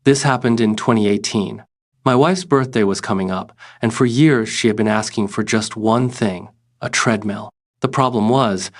This happened in 2018. My wife's birthday was coming up, and for years she had been asking for just one thing, a treadmill. The problem was,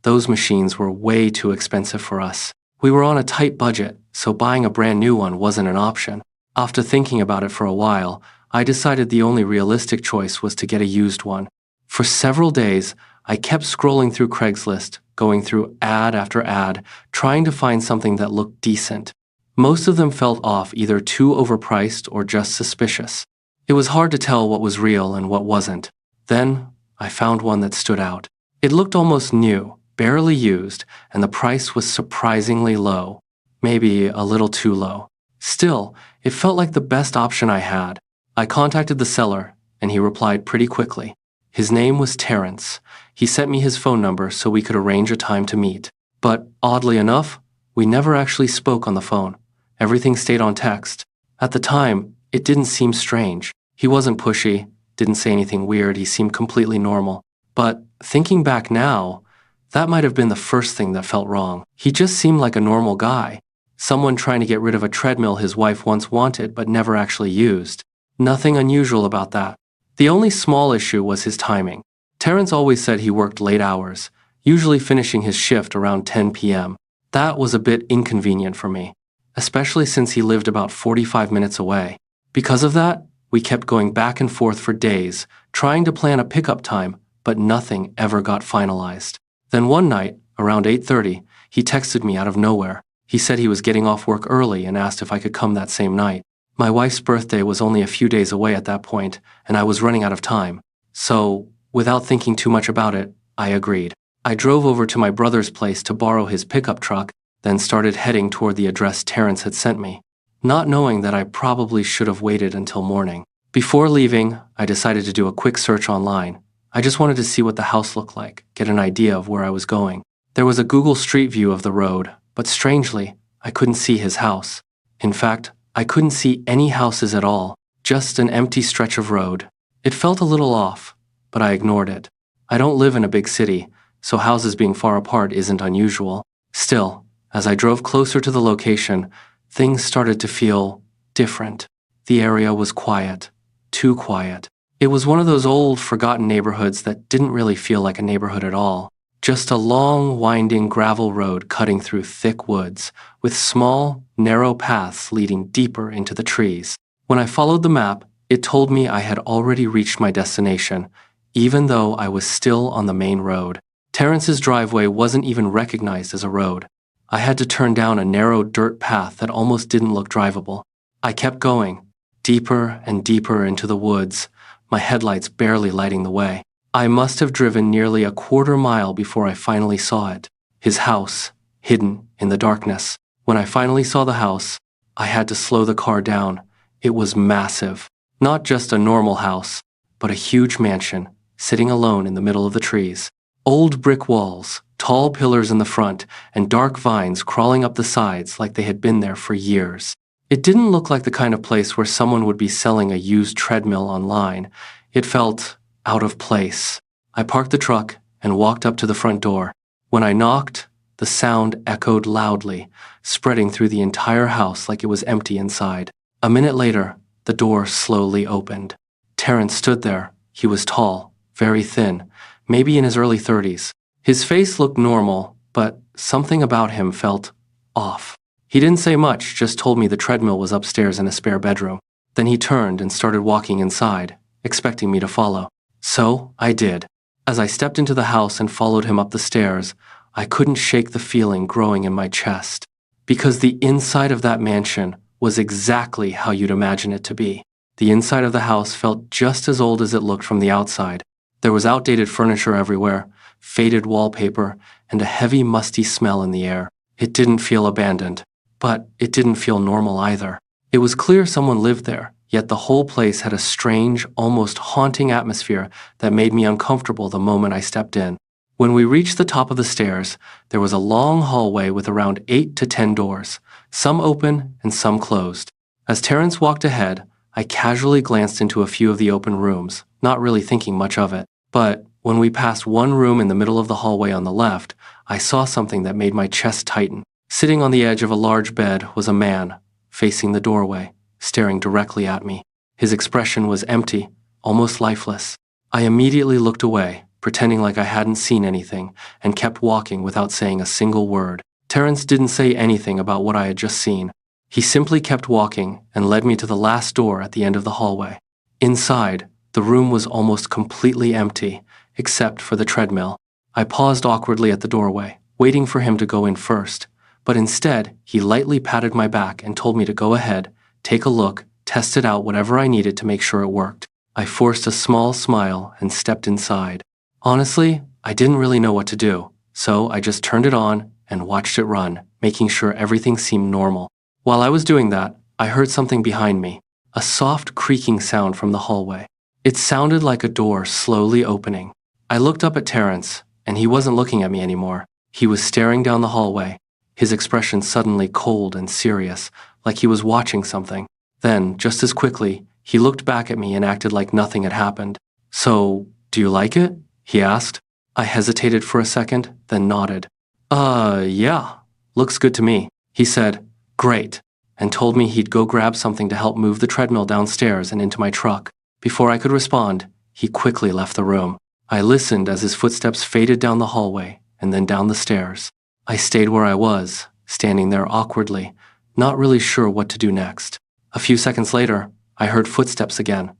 those machines were way too expensive for us. We were on a tight budget, so buying a brand new one wasn't an option. After thinking about it for a while, I decided the only realistic choice was to get a used one. For several days, I kept scrolling through Craigslist, going through ad after ad, trying to find something that looked decent. Most of them felt off, either too overpriced or just suspicious. It was hard to tell what was real and what wasn't. Then, I found one that stood out. It looked almost new, barely used, and the price was surprisingly low. Maybe a little too low. Still, it felt like the best option I had. I contacted the seller, and he replied pretty quickly. His name was Terrence. He sent me his phone number so we could arrange a time to meet. But, oddly enough, we never actually spoke on the phone. Everything stayed on text. At the time, it didn't seem strange. He wasn't pushy, didn't say anything weird, he seemed completely normal. But, thinking back now, that might have been the first thing that felt wrong. He just seemed like a normal guy. Someone trying to get rid of a treadmill his wife once wanted but never actually used. Nothing unusual about that. The only small issue was his timing. Terrence always said he worked late hours, usually finishing his shift around 10 p.m. That was a bit inconvenient for me, especially since he lived about 45 minutes away. Because of that, we kept going back and forth for days, trying to plan a pickup time, but nothing ever got finalized. Then one night, around 8:30, he texted me out of nowhere. He said he was getting off work early and asked if I could come that same night. My wife's birthday was only a few days away at that point, and I was running out of time. So, without thinking too much about it, I agreed. I drove over to my brother's place to borrow his pickup truck, then started heading toward the address Terrence had sent me, not knowing that I probably should have waited until morning. Before leaving, I decided to do a quick search online. I just wanted to see what the house looked like, get an idea of where I was going. There was a Google Street View of the road, but strangely, I couldn't see his house. In fact, I couldn't see any houses at all, just an empty stretch of road. It felt a little off, but I ignored it. I don't live in a big city, so houses being far apart isn't unusual. Still, as I drove closer to the location, things started to feel different. The area was quiet, too quiet. It was one of those old, forgotten neighborhoods that didn't really feel like a neighborhood at all. Just a long, winding gravel road cutting through thick woods, with small, narrow paths leading deeper into the trees. When I followed the map, it told me I had already reached my destination, even though I was still on the main road. Terrence's driveway wasn't even recognized as a road. I had to turn down a narrow dirt path that almost didn't look drivable. I kept going, deeper and deeper into the woods, my headlights barely lighting the way. I must have driven nearly a quarter mile before I finally saw it. His house, hidden in the darkness. When I finally saw the house, I had to slow the car down. It was massive. Not just a normal house, but a huge mansion, sitting alone in the middle of the trees. Old brick walls, tall pillars in the front, and dark vines crawling up the sides like they had been there for years. It didn't look like the kind of place where someone would be selling a used treadmill online. It felt out of place. I parked the truck and walked up to the front door. When I knocked, the sound echoed loudly, spreading through the entire house like it was empty inside. A minute later, the door slowly opened. Terrence stood there. He was tall, very thin, maybe in his early 30s. His face looked normal, but something about him felt off. He didn't say much, just told me the treadmill was upstairs in a spare bedroom. Then he turned and started walking inside, expecting me to follow. So I did. As I stepped into the house and followed him up the stairs, I couldn't shake the feeling growing in my chest. Because the inside of that mansion was exactly how you'd imagine it to be. The inside of the house felt just as old as it looked from the outside. There was outdated furniture everywhere, faded wallpaper, and a heavy, musty smell in the air. It didn't feel abandoned, but it didn't feel normal either. It was clear someone lived there, yet the whole place had a strange, almost haunting atmosphere that made me uncomfortable the moment I stepped in. When we reached the top of the stairs, there was a long hallway with around 8 to 10 doors, some open and some closed. As Terrence walked ahead, I casually glanced into a few of the open rooms, not really thinking much of it. But when we passed one room in the middle of the hallway on the left, I saw something that made my chest tighten. Sitting on the edge of a large bed was a man, facing the doorway, staring directly at me. His expression was empty, almost lifeless. I immediately looked away, pretending like I hadn't seen anything, and kept walking without saying a single word. Terrence didn't say anything about what I had just seen. He simply kept walking and led me to the last door at the end of the hallway. Inside, the room was almost completely empty, except for the treadmill. I paused awkwardly at the doorway, waiting for him to go in first, but instead, he lightly patted my back and told me to go ahead, take a look, test it out whatever I needed to make sure it worked. I forced a small smile and stepped inside. Honestly, I didn't really know what to do, so I just turned it on and watched it run, making sure everything seemed normal. While I was doing that, I heard something behind me, a soft creaking sound from the hallway. It sounded like a door slowly opening. I looked up at Terrence, and he wasn't looking at me anymore. He was staring down the hallway, his expression suddenly cold and serious, like he was watching something. Then, just as quickly, he looked back at me and acted like nothing had happened. "So, do you like it?" he asked. I hesitated for a second, then nodded. Yeah, looks good to me." He said, "Great," and told me he'd go grab something to help move the treadmill downstairs and into my truck. Before I could respond, he quickly left the room. I listened as his footsteps faded down the hallway and then down the stairs. I stayed where I was, standing there awkwardly, not really sure what to do next. A few seconds later, I heard footsteps again,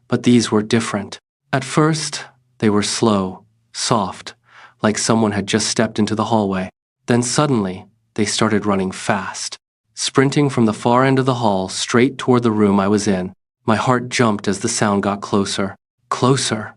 but these were different. At first, they were slow, soft, like someone had just stepped into the hallway. Then suddenly, they started running fast, sprinting from the far end of the hall straight toward the room I was in. My heart jumped as the sound got closer, closer,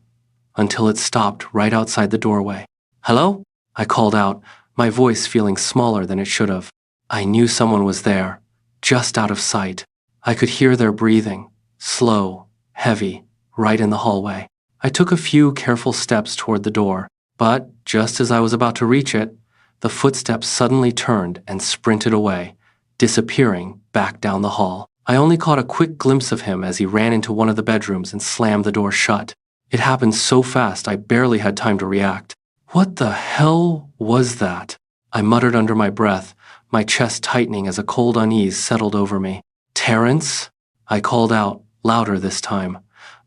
until it stopped right outside the doorway. "Hello?" I called out, my voice feeling smaller than it should have. I knew someone was there, just out of sight. I could hear their breathing, slow, heavy, right in the hallway. I took a few careful steps toward the door, but just as I was about to reach it, the footsteps suddenly turned and sprinted away, disappearing back down the hall. I only caught a quick glimpse of him as he ran into one of the bedrooms and slammed the door shut. It happened so fast I barely had time to react. "What the hell was that?" I muttered under my breath, my chest tightening as a cold unease settled over me. "Terrence?" I called out, louder this time.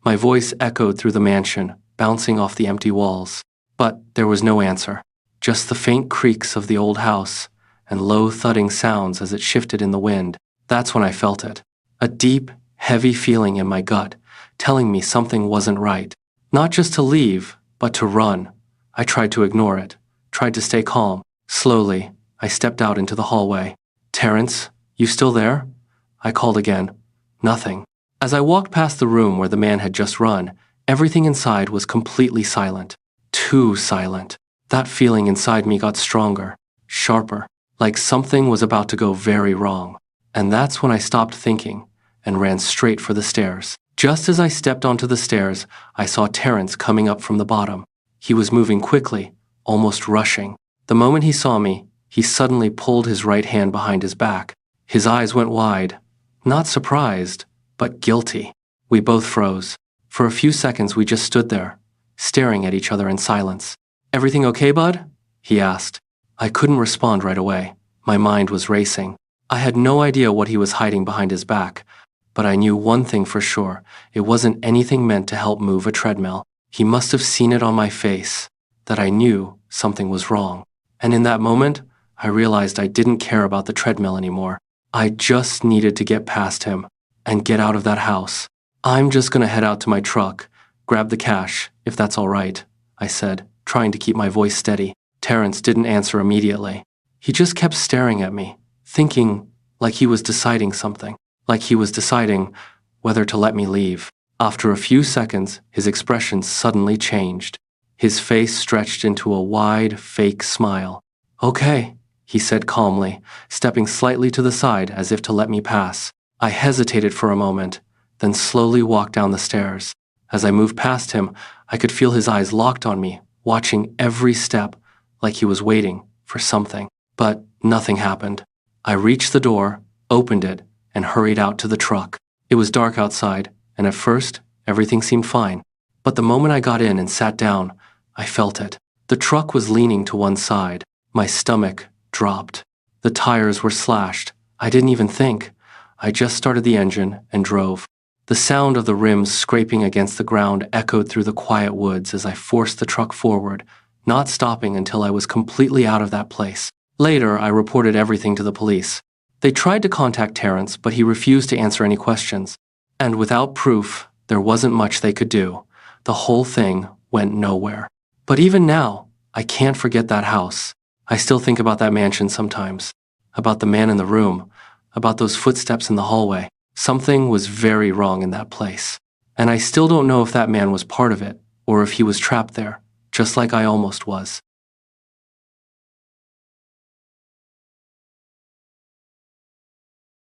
My voice echoed through the mansion, bouncing off the empty walls. But there was no answer, just the faint creaks of the old house and low thudding sounds as it shifted in the wind. That's when I felt it. A deep, heavy feeling in my gut, telling me something wasn't right. Not just to leave, but to run. I tried to ignore it, tried to stay calm. Slowly, I stepped out into the hallway. "Terrence, you still there?" I called again. Nothing. As I walked past the room where the man had just run, everything inside was completely silent. Too silent. That feeling inside me got stronger, sharper, like something was about to go very wrong. And that's when I stopped thinking and ran straight for the stairs. Just as I stepped onto the stairs, I saw Terrence coming up from the bottom. He was moving quickly, almost rushing. The moment he saw me, he suddenly pulled his right hand behind his back. His eyes went wide, not surprised, but guilty. We both froze. For a few seconds, we just stood there, staring at each other in silence. "Everything okay, bud?" he asked. I couldn't respond right away. My mind was racing. I had no idea what he was hiding behind his back, but I knew one thing for sure. It wasn't anything meant to help move a treadmill. He must have seen it on my face, that I knew something was wrong. And in that moment, I realized I didn't care about the treadmill anymore. I just needed to get past him and get out of that house. "I'm just gonna head out to my truck, grab the cash, if that's all right," I said, trying to keep my voice steady. Terrence didn't answer immediately. He just kept staring at me, thinking like he was deciding something, like he was deciding whether to let me leave. After a few seconds, his expression suddenly changed. His face stretched into a wide, fake smile. "Okay," he said calmly, stepping slightly to the side as if to let me pass. I hesitated for a moment, then slowly walked down the stairs. As I moved past him, I could feel his eyes locked on me, watching every step, like he was waiting for something. But nothing happened. I reached the door, opened it, and hurried out to the truck. It was dark outside, and at first, everything seemed fine. But the moment I got in and sat down, I felt it. The truck was leaning to one side. My stomach dropped. The tires were slashed. I didn't even think. I just started the engine and drove. The sound of the rims scraping against the ground echoed through the quiet woods as I forced the truck forward, not stopping until I was completely out of that place. Later, I reported everything to the police. They tried to contact Terrence, but he refused to answer any questions. And without proof, there wasn't much they could do. The whole thing went nowhere. But even now, I can't forget that house. I still think about that mansion sometimes, about the man in the room, about those footsteps in the hallway. Something was very wrong in that place. And I still don't know if that man was part of it, or if he was trapped there, just like I almost was.